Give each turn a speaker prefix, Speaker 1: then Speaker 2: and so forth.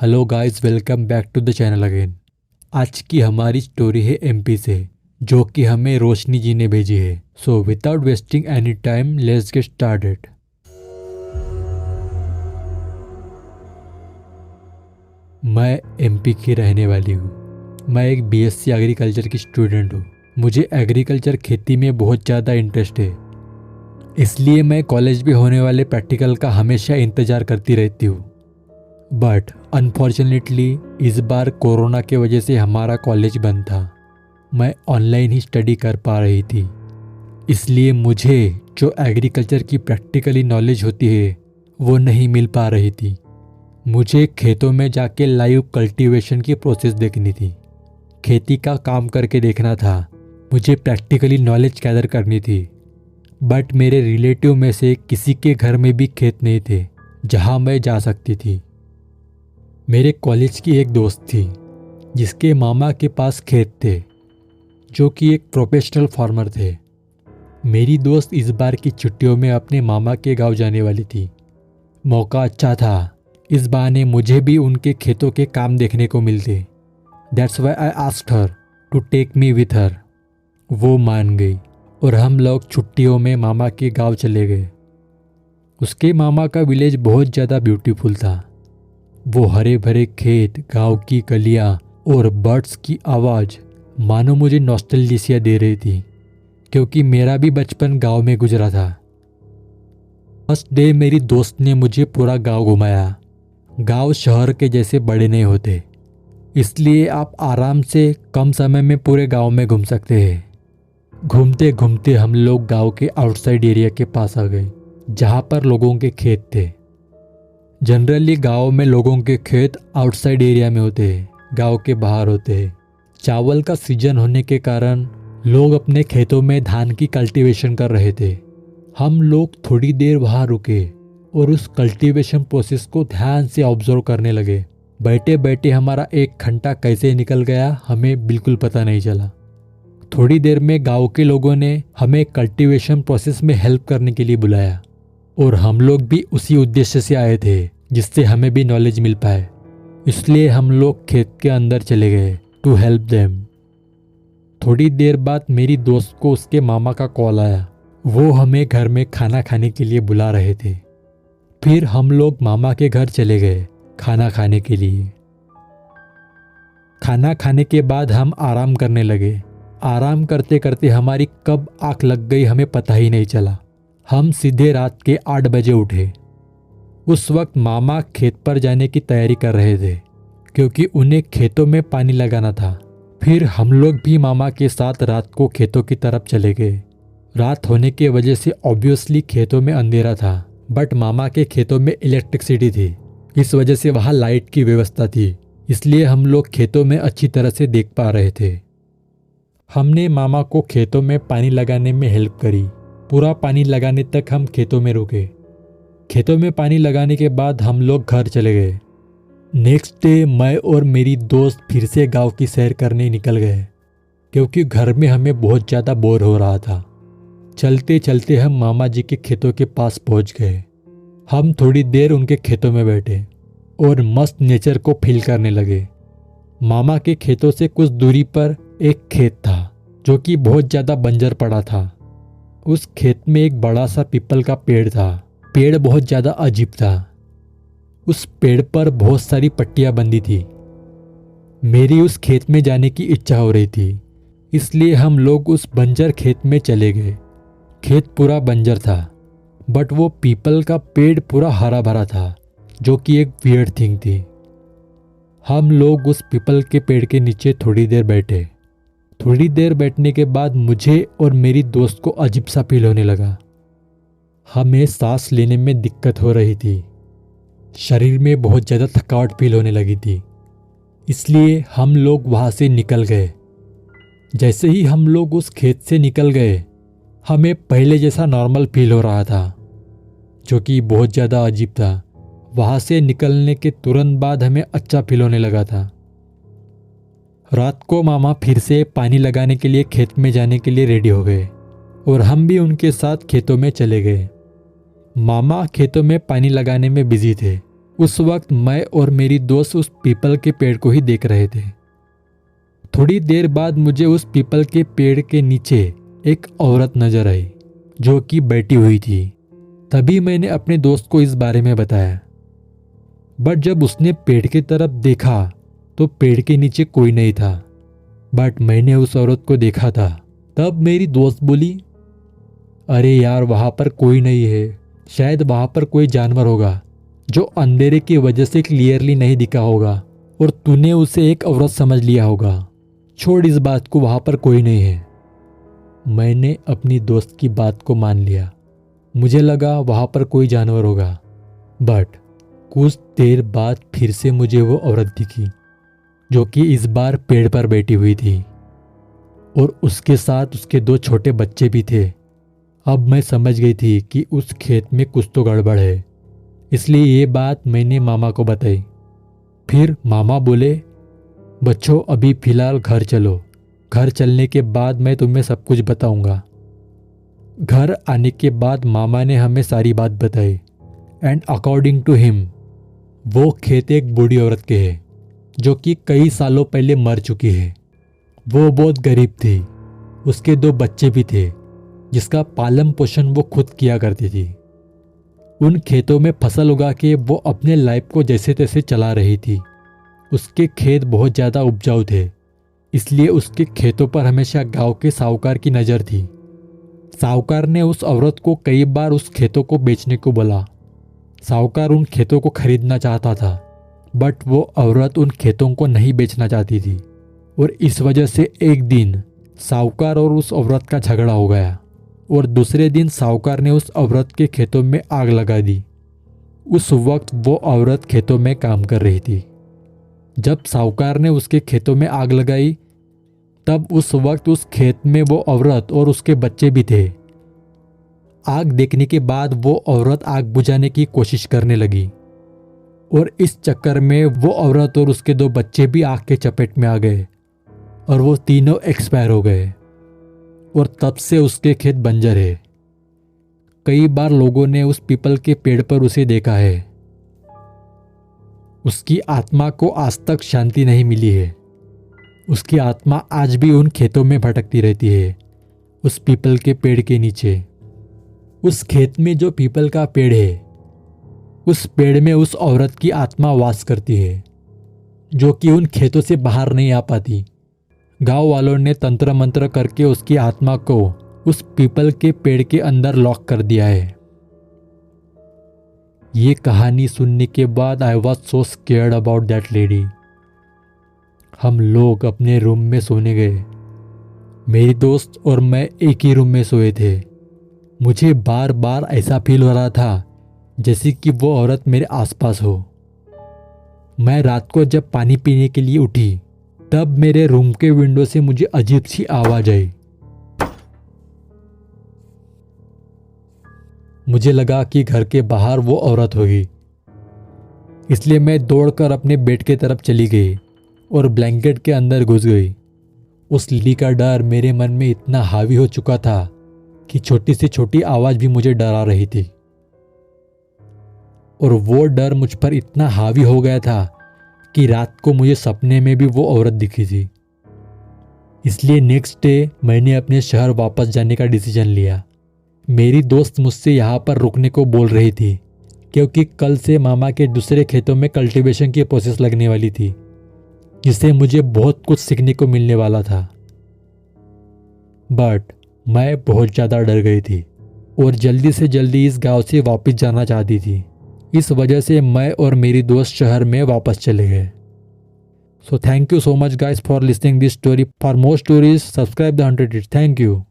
Speaker 1: Hello guys, welcome back to the channel again. आज की हमारी स्टोरी है एमपी से, जो कि हमें रोशनी जी ने भेजी है। So without wasting any time, let's get started. मैं एमपी की रहने वाली हूँ। मैं एक बीएससी एग्रीकल्चर की स्टूडेंट हूँ। मुझे एग्रीकल्चर खेती में बहुत ज़्यादा इंटरेस्ट है, इसलिए मैं कॉलेज में होने वाले प्रैक्टिकल का हमेशा इंतज़ार करती रहती हूँ। बट अनफॉर्चुनेटली इस बार कोरोना के वजह से हमारा कॉलेज बंद था। मैं ऑनलाइन ही स्टडी कर पा रही थी, इसलिए मुझे जो एग्रीकल्चर की प्रैक्टिकली नॉलेज होती है वो नहीं मिल पा रही थी। मुझे खेतों में जाके लाइव कल्टीवेशन की प्रोसेस देखनी थी, खेती का काम करके देखना था। मुझे प्रैक्टिकली नॉलेज गैदर करनी थी। बट मेरे रिलेटिव में से किसी के घर में भी खेत नहीं थे जहाँ मैं जा सकती थी। मेरे कॉलेज की एक दोस्त थी जिसके मामा के पास खेत थे, जो कि एक प्रोफेशनल फार्मर थे। मेरी दोस्त इस बार की छुट्टियों में अपने मामा के गांव जाने वाली थी। मौका अच्छा था, इस बहाने मुझे भी उनके खेतों के काम देखने को मिलते। That's why I asked her to take me with her. वो मान गई और हम लोग छुट्टियों में मामा के गांव चले गए। उसके मामा का विलेज बहुत ज़्यादा ब्यूटीफुल था। वो हरे भरे खेत, गांव की गलियां और बर्ड्स की आवाज़ मानो मुझे नॉस्टैल्जिया दे रही थी, क्योंकि मेरा भी बचपन गांव में गुजरा था। फर्स्ट डे मेरी दोस्त ने मुझे पूरा गांव घुमाया। गांव शहर के जैसे बड़े नहीं होते, इसलिए आप आराम से कम समय में पूरे गांव में घूम सकते हैं। घूमते घूमते हम लोग गांव के आउटसाइड एरिया के पास आ गए, जहां पर लोगों के खेत थे। जनरली गांव में लोगों के खेत आउटसाइड एरिया में होते हैं, गांव के बाहर होते हैं। चावल का सीजन होने के कारण लोग अपने खेतों में धान की कल्टीवेशन कर रहे थे। हम लोग थोड़ी देर वहां रुके और उस कल्टीवेशन प्रोसेस को ध्यान से ऑब्जर्व करने लगे। बैठे बैठे हमारा 1 घंटा कैसे निकल गया हमें बिल्कुल पता नहीं चला। थोड़ी देर में गांव के लोगों ने हमें कल्टीवेशन प्रोसेस में हेल्प करने के लिए बुलाया, और हम लोग भी उसी उद्देश्य से आए थे जिससे हमें भी नॉलेज मिल पाए। इसलिए हम लोग खेत के अंदर चले गए टू हेल्प देम। थोड़ी देर बाद मेरी दोस्त को उसके मामा का कॉल आया। वो हमें घर में खाना खाने के लिए बुला रहे थे। फिर हम लोग मामा के घर चले गए खाना खाने के लिए। खाना खाने के बाद हम आराम करने लगे। आराम करते करते हमारी कब आँख लग गई हमें पता ही नहीं चला। हम सीधे रात के 8 बजे उठे। उस वक्त मामा खेत पर जाने की तैयारी कर रहे थे, क्योंकि उन्हें खेतों में पानी लगाना था। फिर हम लोग भी मामा के साथ रात को खेतों की तरफ चले गए। रात होने की वजह से ऑब्वियसली खेतों में अंधेरा था, बट मामा के खेतों में इलेक्ट्रिसिटी थी। इस वजह से वहाँ लाइट की व्यवस्था थी, इसलिए हम लोग खेतों में अच्छी तरह से देख पा रहे थे। हमने मामा को खेतों में पानी लगाने में हेल्प करी। पूरा पानी लगाने तक हम खेतों में रुके। खेतों में पानी लगाने के बाद हम लोग घर चले गए। नेक्स्ट डे मैं और मेरी दोस्त फिर से गांव की सैर करने निकल गए, क्योंकि घर में हमें बहुत ज़्यादा बोर हो रहा था। चलते चलते हम मामा जी के खेतों के पास पहुंच गए। हम थोड़ी देर उनके खेतों में बैठे और मस्त नेचर को फील करने लगे। मामा के खेतों से कुछ दूरी पर एक खेत था, जो कि बहुत ज़्यादा बंजर पड़ा था। उस खेत में एक बड़ा सा पीपल का पेड़ था। पेड़ बहुत ज़्यादा अजीब था। उस पेड़ पर बहुत सारी पट्टियां बंधी थी। मेरी उस खेत में जाने की इच्छा हो रही थी, इसलिए हम लोग उस बंजर खेत में चले गए। खेत पूरा बंजर था, बट वो पीपल का पेड़ पूरा हरा भरा था, जो कि एक वियर्ड थिंग थी। हम लोग उस पीपल के पेड़ के नीचे थोड़ी देर बैठे। थोड़ी देर बैठने के बाद मुझे और मेरी दोस्त को अजीब सा फील होने लगा। हमें सांस लेने में दिक्कत हो रही थी। शरीर में बहुत ज़्यादा थकावट फील होने लगी थी, इसलिए हम लोग वहाँ से निकल गए। जैसे ही हम लोग उस खेत से निकल गए, हमें पहले जैसा नॉर्मल फील हो रहा था, जो कि बहुत ज़्यादा अजीब था। वहाँ से निकलने के तुरंत बाद हमें अच्छा फील होने लगा था। रात को मामा फिर से पानी लगाने के लिए खेत में जाने के लिए रेडी हो गए, और हम भी उनके साथ खेतों में चले गए। मामा खेतों में पानी लगाने में बिजी थे, उस वक्त मैं और मेरी दोस्त उस पीपल के पेड़ को ही देख रहे थे। थोड़ी देर बाद मुझे उस पीपल के पेड़ के नीचे एक औरत नजर आई जो कि बैठी हुई थी। तभी मैंने अपने दोस्त को इस बारे में बताया। बट जब उसने पेड़ की तरफ देखा तो पेड़ के नीचे कोई नहीं था, बट मैंने उस औरत को देखा था। तब मेरी दोस्त बोली, अरे यार, वहाँ पर कोई नहीं है, शायद वहाँ पर कोई जानवर होगा जो अंधेरे की वजह से क्लियरली नहीं दिखा होगा और तूने उसे एक औरत समझ लिया होगा। छोड़ इस बात को, वहाँ पर कोई नहीं है। मैंने अपनी दोस्त की बात को मान लिया। मुझे लगा वहाँ पर कोई जानवर होगा, बट कुछ देर बाद फिर से मुझे वो औरत दिखी जो कि इस बार पेड़ पर बैठी हुई थी और उसके साथ उसके 2 छोटे बच्चे भी थे। अब मैं समझ गई थी कि उस खेत में कुछ तो गड़बड़ है, इसलिए ये बात मैंने मामा को बताई। फिर मामा बोले, बच्चों अभी फिलहाल घर चलो, घर चलने के बाद मैं तुम्हें सब कुछ बताऊंगा। घर आने के बाद मामा ने हमें सारी बात बताई एंड अकॉर्डिंग टू हिम वो खेत एक बूढ़ी औरत के है जो कि कई सालों पहले मर चुकी है। वो बहुत गरीब थी, उसके 2 बच्चे भी थे जिसका पालन पोषण वो खुद किया करती थी। उन खेतों में फसल उगा के वो अपने लाइफ को जैसे तैसे चला रही थी। उसके खेत बहुत ज़्यादा उपजाऊ थे, इसलिए उसके खेतों पर हमेशा गांव के साहूकार की नज़र थी। साहूकार ने उस औरत को कई बार उस खेतों को बेचने को बोला। साहूकार उन खेतों को खरीदना चाहता था, बट वो औरत उन खेतों को नहीं बेचना चाहती थी और इस वजह से एक दिन साहूकार और उस औरत का झगड़ा हो गया और दूसरे दिन साहूकार ने उस औरत के खेतों में आग लगा दी। उस वक्त वो औरत खेतों में काम कर रही थी। जब साहूकार ने उसके खेतों में आग लगाई तब उस वक्त उस खेत में वो औरत और उसके बच्चे भी थे। आग देखने के बाद वो औरत आग बुझाने की कोशिश करने लगी और इस चक्कर में वो औरत और उसके 2 बच्चे भी आग के चपेट में आ गए और वो तीनों एक्सपायर हो गए और तब से उसके खेत बंजर है। कई बार लोगों ने उस पीपल के पेड़ पर उसे देखा है। उसकी आत्मा को आज तक शांति नहीं मिली है। उसकी आत्मा आज भी उन खेतों में भटकती रहती है, उस पीपल के पेड़ के नीचे। उस खेत में जो पीपल का पेड़ है, उस पेड़ में उस औरत की आत्मा वास करती है जो कि उन खेतों से बाहर नहीं आ पाती। गांव वालों ने तंत्र मंत्र करके उसकी आत्मा को उस पीपल के पेड़ के अंदर लॉक कर दिया है। ये कहानी सुनने के बाद I was so scared about that lady. हम लोग अपने रूम में सोने गए। मेरी दोस्त और मैं एक ही रूम में सोए थे। मुझे बार बार ऐसा फील हो रहा था जैसे कि वो औरत मेरे आसपास हो। मैं रात को जब पानी पीने के लिए उठी तब मेरे रूम के विंडो से मुझे अजीब सी आवाज आई। मुझे लगा कि घर के बाहर वो औरत होगी, इसलिए मैं दौड़कर अपने बेड के तरफ चली गई और ब्लैंकेट के अंदर घुस गई। उस लिली का डर मेरे मन में इतना हावी हो चुका था कि छोटी से छोटी आवाज भी मुझे डरा रही थी और वो डर मुझ पर इतना हावी हो गया था कि रात को मुझे सपने में भी वो औरत दिखी थी। इसलिए नेक्स्ट डे मैंने अपने शहर वापस जाने का डिसीजन लिया। मेरी दोस्त मुझसे यहाँ पर रुकने को बोल रही थी क्योंकि कल से मामा के दूसरे खेतों में कल्टीवेशन की प्रोसेस लगने वाली थी, जिससे मुझे बहुत कुछ सीखने को मिलने वाला था। बट मैं बहुत ज़्यादा डर गई थी और जल्दी से जल्दी इस गांव से वापस जाना चाहती थी। इस वजह से मैं और मेरी दोस्त शहर में वापस चले गए। So thank you so much guys for listening this story. For more stories subscribe the 100 It। Thank you.